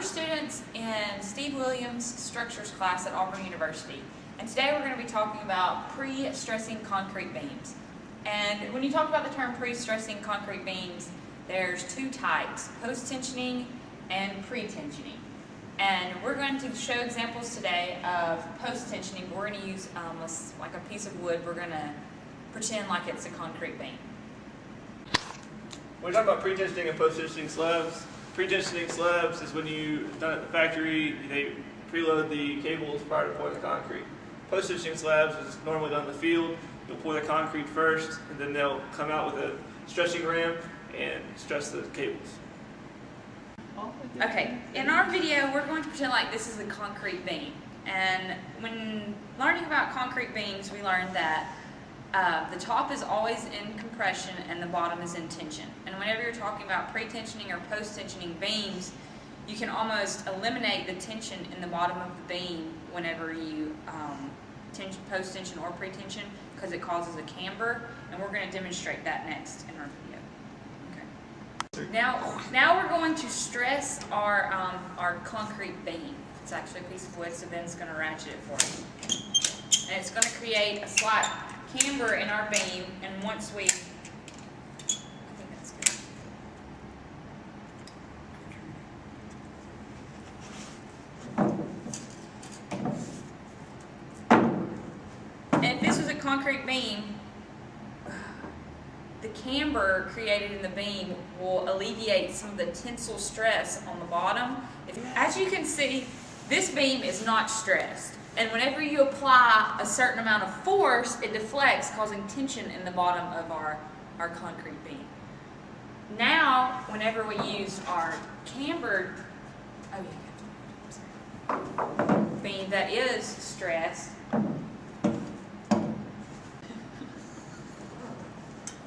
We're students in Steve Williams' structures class at Auburn University, and today we're going to be talking about pre-stressing concrete beams. And when you talk about the term pre-stressing concrete beams, there's two types, post-tensioning and pre-tensioning. And we're going to show examples today of post-tensioning. We're going to use like a piece of wood. We're going to pretend like it's a concrete beam. When we talk about pre-tensioning and post-tensioning slabs, pre-tensioning slabs is when you done at the factory, they preload the cables prior to pouring the concrete. Post-tensioning slabs is normally done in the field. You'll pour the concrete first, and then they'll come out with a stretching ram and stress the cables. Okay, in our video, we're going to pretend like this is a concrete beam. And when learning about concrete beams, we learned that the top is always in compression and the bottom is in tension. And whenever you're talking about pre-tensioning or post-tensioning beams, you can almost eliminate the tension in the bottom of the beam whenever you post-tension or pre-tension, because it causes a camber, and we're going to demonstrate that next in our video. Okay. Now we're going to stress our concrete beam. It's actually a piece of wood, so Ben's going to ratchet it for us. And it's going to create a slight camber in our beam, and once we, I think that's good. And if this was a concrete beam, the camber created in the beam will alleviate some of the tensile stress on the bottom. As you can see, this beam is not stressed. And whenever you apply a certain amount of force, it deflects, causing tension in the bottom of our concrete beam. Now, whenever we use our cambered beam that is stressed, in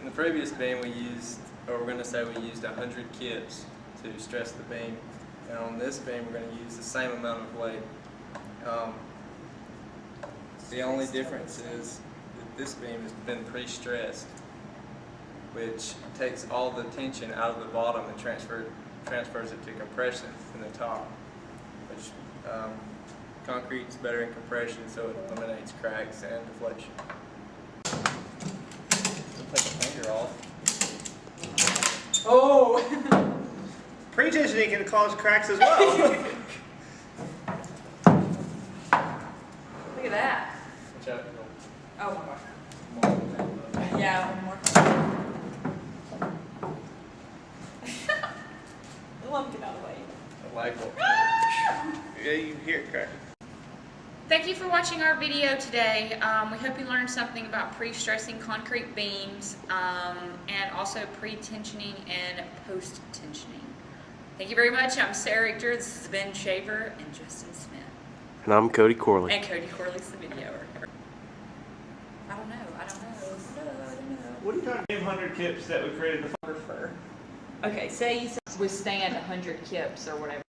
the previous beam we used, or we're going to say we used 100 kips to stress the beam. And on this beam we're going to use the same amount of weight. The only difference is that this beam has been pre-stressed, which takes all the tension out of the bottom and transfers it to compression in the top. Which concrete is better in compression, so it eliminates cracks and deflection. Take the finger off. Oh! Pre-tensioning can cause cracks as well. look at that. Watch out. Oh my gosh. Yeah, one more. Let him get out of the way. I like it. Yeah, you can hear it crack. Thank you for watching our video today. We hope you learned something about pre-stressing concrete beams and also pre-tensioning and post-tensioning. Thank you very much. I'm Sarah Richter. This is Ben Shaver and Justin Smith. And I'm Cody Corley. And Cody Corley's the videoer. I don't know. What are you talking about? 100 kips that we created the Okay, say you withstand 100 kips or whatever.